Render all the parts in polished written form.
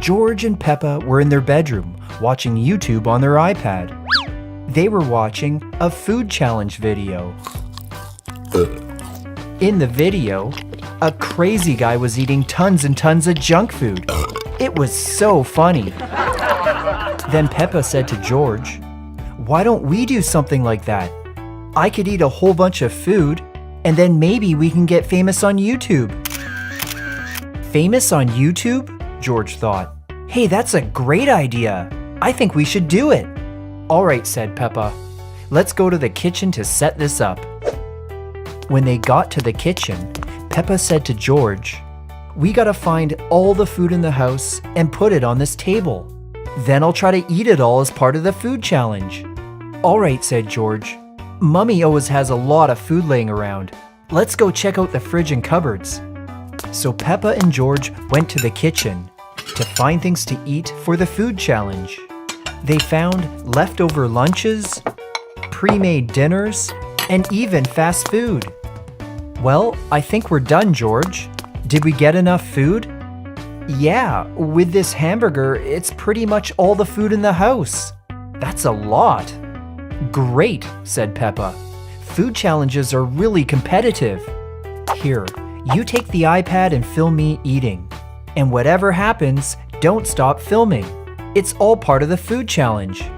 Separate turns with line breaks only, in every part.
George and Peppa were in their bedroom watching YouTube on their iPad. They were watching a food challenge video. In the video, a crazy guy was eating tons and tons of junk food. It was so funny. Then Peppa said to George, "Why don't we do something like that? I could eat a whole bunch of food, and then maybe we can get famous on YouTube." Famous on YouTube? George thought. Hey, that's a great idea. I think we should do it. All right, said Peppa. Let's go to the kitchen to set this up. When they got to the kitchen, Peppa said to George, "We gotta find all the food in the house and put it on this table. Then I'll try to eat it all as part of the food challenge." All right, said George. Mummy always has a lot of food laying around. Let's go check out the fridge and cupboards. So Peppa and George went to the kitchen to find things to eat for the food challenge. They found leftover lunches, pre-made dinners, and even fast food. Well, I think we're done, George. Did we get enough food? Yeah, with this hamburger, it's pretty much all the food in the house. That's a lot. Great, said Peppa. Food challenges are really competitive. Here, you take the iPad and film me eating. And whatever happens, don't stop filming. It's all part of the food challenge.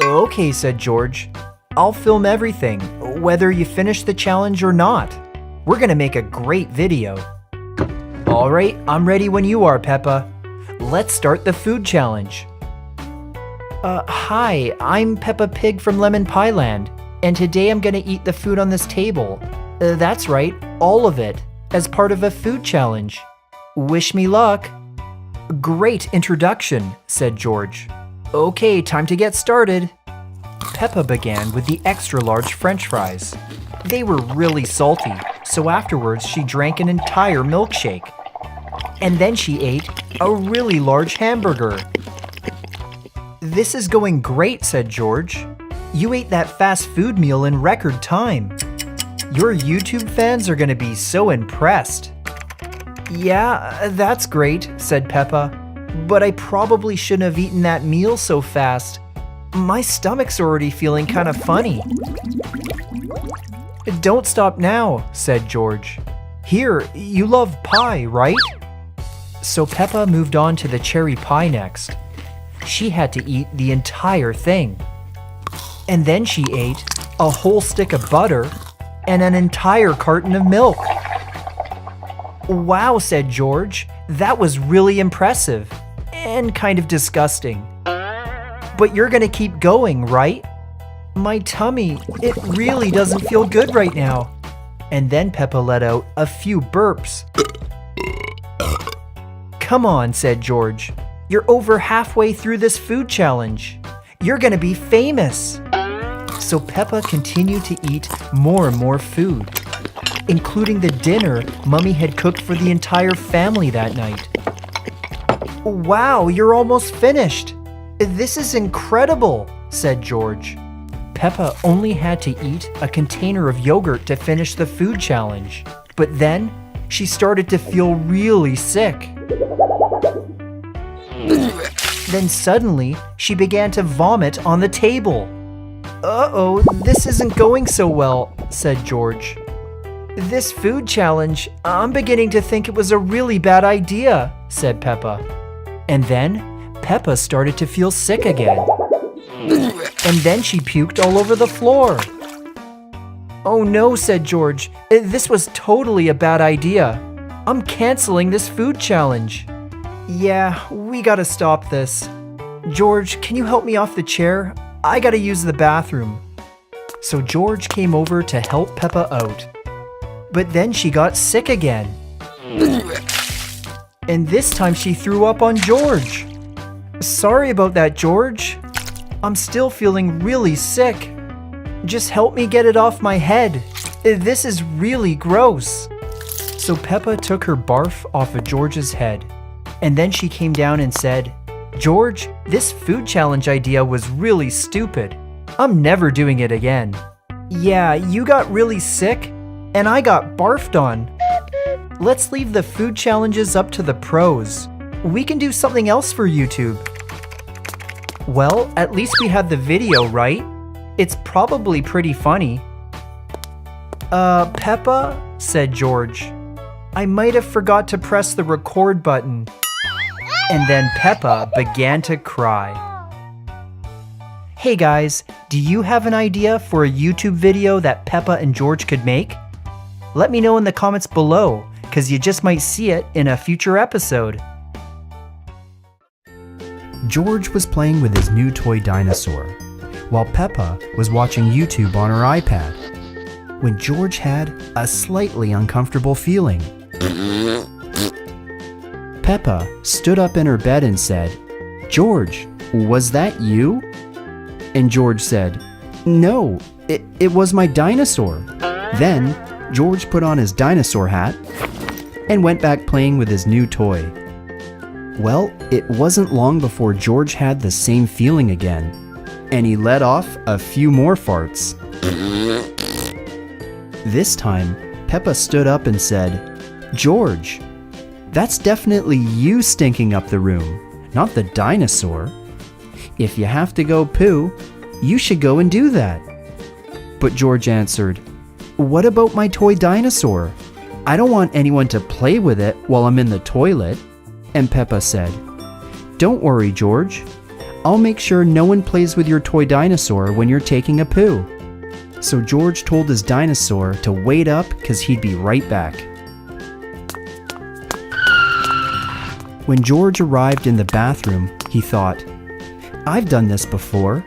Okay, said George. I'll film everything, whether you finish the challenge or not. We're gonna make a great video. All right, I'm ready when you are, Peppa. Let's start the food challenge. Hi, I'm Peppa Pig from Lemon Pie Land, and today I'm gonna eat the food on this table. That's right, all of it, as part of a food challenge. Wish me luck. Great introduction, said George. Okay, time to get started. Peppa began with the extra large French fries. They were really salty, so afterwards she drank an entire milkshake. And then she ate a really large hamburger. This is going great, said George. You ate that fast food meal in record time. Your YouTube fans are going to be so impressed. Yeah, that's great, said Peppa. But I probably shouldn't have eaten that meal so fast. My stomach's already feeling kind of funny. Don't stop now, said George. Here, you love pie, right? So Peppa moved on to the cherry pie next. She had to eat the entire thing. And then she ate a whole stick of butter and an entire carton of milk. Wow, said George. That was really impressive and kind of disgusting. But you're gonna keep going, right? My tummy, it really doesn't feel good right now. And then Peppa let out a few burps. Come on, said George. You're over halfway through this food challenge. You're gonna be famous. So Peppa continued to eat more and more food, including the dinner Mummy had cooked for the entire family that night. Wow, you're almost finished. This is incredible, said George. Peppa only had to eat a container of yogurt to finish the food challenge. But then she started to feel really sick. Then suddenly, she began to vomit on the table. Uh-oh, this isn't going so well, said George. This food challenge, I'm beginning to think it was a really bad idea, said Peppa. And then, Peppa started to feel sick again. And then she puked all over the floor. Oh no, said George. This was totally a bad idea. I'm canceling this food challenge. Yeah, we gotta stop this. George, can you help me off the chair? I gotta use the bathroom. So George came over to help Peppa out. But then she got sick again. And this time she threw up on George. Sorry about that, George. I'm still feeling really sick. Just help me get it off my head. This is really gross. So Peppa took her barf off of George's head. And then she came down and said, George, this food challenge idea was really stupid. I'm never doing it again. Yeah, you got really sick, and I got barfed on. Let's leave the food challenges up to the pros. We can do something else for YouTube. Well, at least we have the video, right? It's probably pretty funny. Peppa, said George. I might have forgot to press the record button. And then Peppa began to cry. Hey guys, do you have an idea for a YouTube video that Peppa and George could make? Let me know in the comments below, because you just might see it in a future episode. George was playing with his new toy dinosaur, while Peppa was watching YouTube on her iPad, when George had a slightly uncomfortable feeling. Peppa stood up in her bed and said, "George, was that you?" And George said, "No, it was my dinosaur." Then George put on his dinosaur hat and went back playing with his new toy. Well, it wasn't long before George had the same feeling again, and he let off a few more farts. This time, Peppa stood up and said, "George, that's definitely you stinking up the room, not the dinosaur. If you have to go poo, you should go and do that." But George answered, "What about my toy dinosaur? I don't want anyone to play with it while I'm in the toilet." And Peppa said, "Don't worry, George. I'll make sure no one plays with your toy dinosaur when you're taking a poo." So George told his dinosaur to wait up because he'd be right back. When George arrived in the bathroom, he thought, "I've done this before.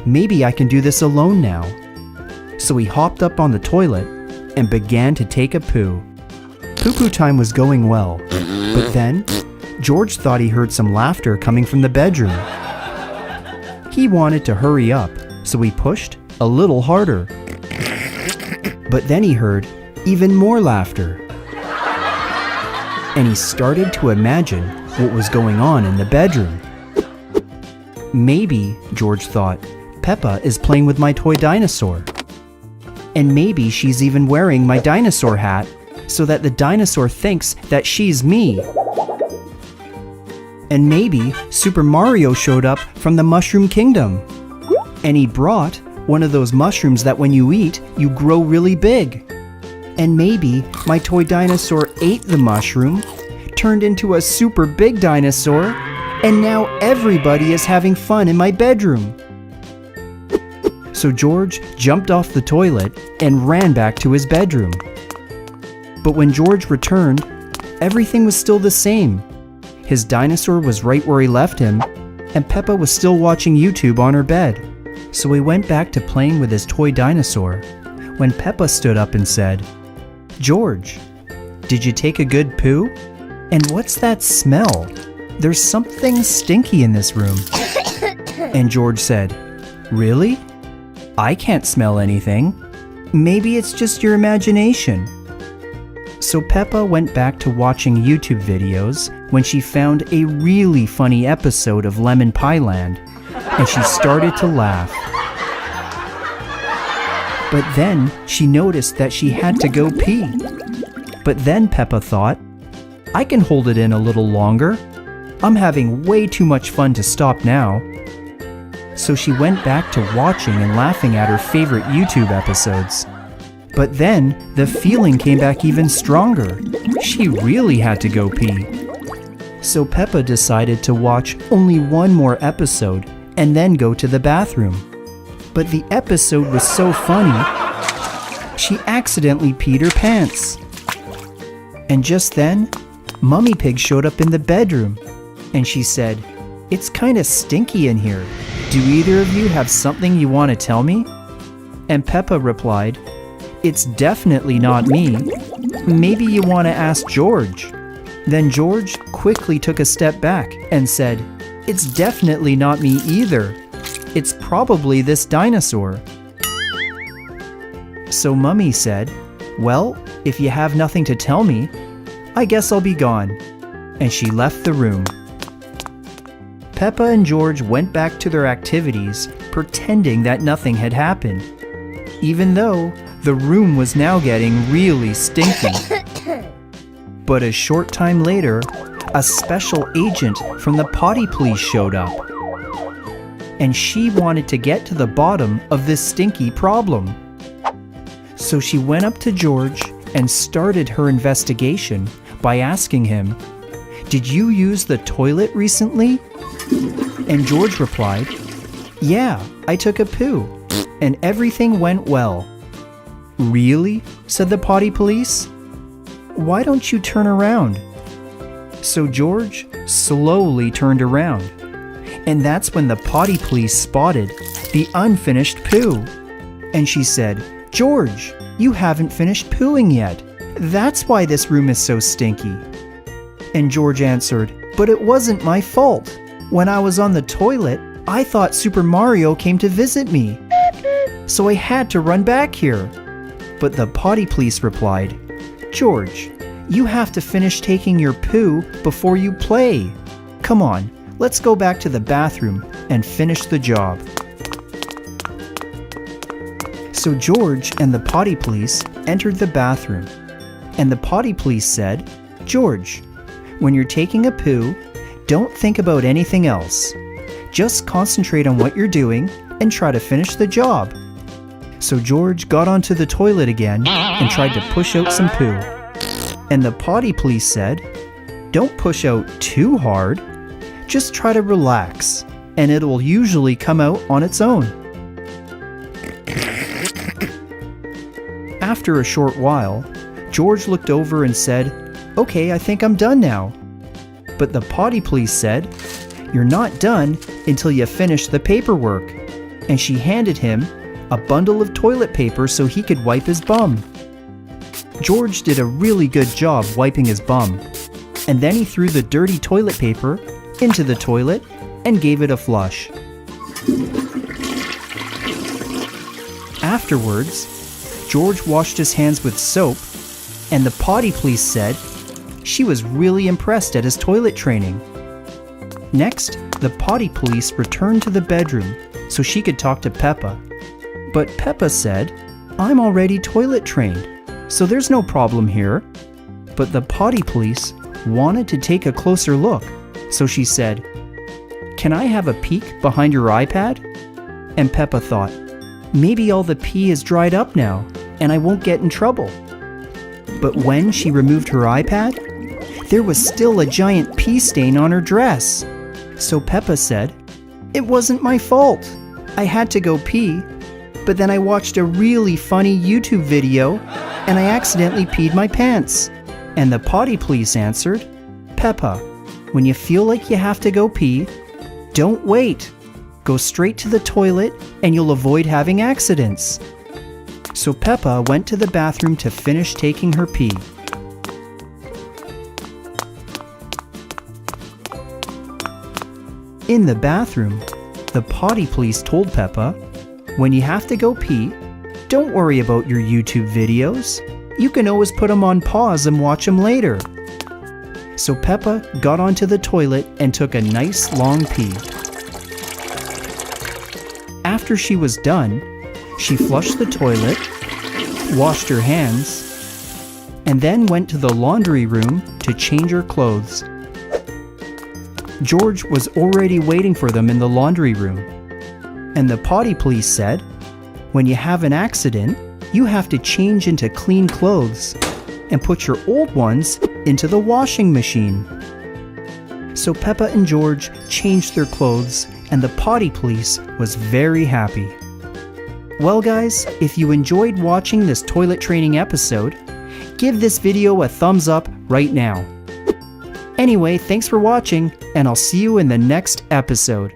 Maybe I can do this alone now." So he hopped up on the toilet and began to take a poo. Poo-poo time was going well, but then George thought he heard some laughter coming from the bedroom. He wanted to hurry up, so he pushed a little harder. But then he heard even more laughter. And he started to imagine what was going on in the bedroom. Maybe, George thought, Peppa is playing with my toy dinosaur. And maybe she's even wearing my dinosaur hat so that the dinosaur thinks that she's me. And maybe Super Mario showed up from the Mushroom Kingdom. And he brought one of those mushrooms that when you eat, you grow really big. And maybe my toy dinosaur ate the mushroom, turned into a super big dinosaur, and now everybody is having fun in my bedroom. So George jumped off the toilet and ran back to his bedroom. But when George returned, everything was still the same. His dinosaur was right where he left him, and Peppa was still watching YouTube on her bed. So he went back to playing with his toy dinosaur, when Peppa stood up and said, "George, did you take a good poo? And what's that smell? There's something stinky in this room." And George said, "Really? I can't smell anything. Maybe it's just your imagination." So Peppa went back to watching YouTube videos when she found a really funny episode of Lemon Pie Land, and she started to laugh. But then she noticed that she had to go pee. But then Peppa thought, "I can hold it in a little longer. I'm having way too much fun to stop now." So she went back to watching and laughing at her favorite YouTube episodes. But then the feeling came back even stronger. She really had to go pee. So Peppa decided to watch only one more episode and then go to the bathroom. But the episode was so funny, she accidentally peed her pants. And just then, Mummy Pig showed up in the bedroom, and she said, "It's kind of stinky in here. Do either of you have something you want to tell me?" And Peppa replied, "It's definitely not me. Maybe you want to ask George." Then George quickly took a step back and said, "It's definitely not me either. It's probably this dinosaur." So Mummy said, "Well, if you have nothing to tell me, I guess I'll be gone." And she left the room. Peppa and George went back to their activities, pretending that nothing had happened, even though the room was now getting really stinky. But a short time later, a special agent from the potty police showed up. And she wanted to get to the bottom of this stinky problem. So she went up to George and started her investigation by asking him, "Did you use the toilet recently?" And George replied, "Yeah, I took a poo, and everything went well." "Really?" said the potty police. "Why don't you turn around?" So George slowly turned around, and that's when the potty police spotted the unfinished poo. And she said, "George, you haven't finished pooing yet. That's why this room is so stinky." And George answered, "But it wasn't my fault. When I was on the toilet, I thought Super Mario came to visit me. So I had to run back here." But the potty police replied, "George, you have to finish taking your poo before you play. Come on, let's go back to the bathroom and finish the job." So George and the potty police entered the bathroom, and the potty police said, "George, when you're taking a poo, don't think about anything else. Just concentrate on what you're doing and try to finish the job." So George got onto the toilet again and tried to push out some poo. And the potty police said, "Don't push out too hard. Just try to relax, and it will usually come out on its own." After a short while, George looked over and said, "Okay, I think I'm done now." But the potty police said, "You're not done until you finish the paperwork." And she handed him a bundle of toilet paper so he could wipe his bum. George did a really good job wiping his bum, and then he threw the dirty toilet paper into the toilet and gave it a flush. Afterwards, George washed his hands with soap, and the potty police said she was really impressed at his toilet training. Next, the potty police returned to the bedroom so she could talk to Peppa. But Peppa said, "I'm already toilet trained, so there's no problem here." But the potty police wanted to take a closer look, so she said, "Can I have a peek behind your iPad?" And Peppa thought, maybe all the pee is dried up now, and I won't get in trouble. But when she removed her iPad, there was still a giant pee stain on her dress. So Peppa said, "It wasn't my fault. I had to go pee, but then I watched a really funny YouTube video, and I accidentally peed my pants." And the potty police answered, "Peppa, when you feel like you have to go pee, don't wait. Go straight to the toilet and you'll avoid having accidents." So Peppa went to the bathroom to finish taking her pee. In the bathroom, the potty police told Peppa, "When you have to go pee, don't worry about your YouTube videos. You can always put them on pause and watch them later." So Peppa got onto the toilet and took a nice long pee. After she was done, she flushed the toilet, washed her hands, and then went to the laundry room to change her clothes. George was already waiting for them in the laundry room. And the potty police said, "When you have an accident, you have to change into clean clothes and put your old ones into the washing machine." So Peppa and George changed their clothes, and the potty police was very happy. Well guys, if you enjoyed watching this toilet training episode, give this video a thumbs up right now. Anyway, thanks for watching, and I'll see you in the next episode.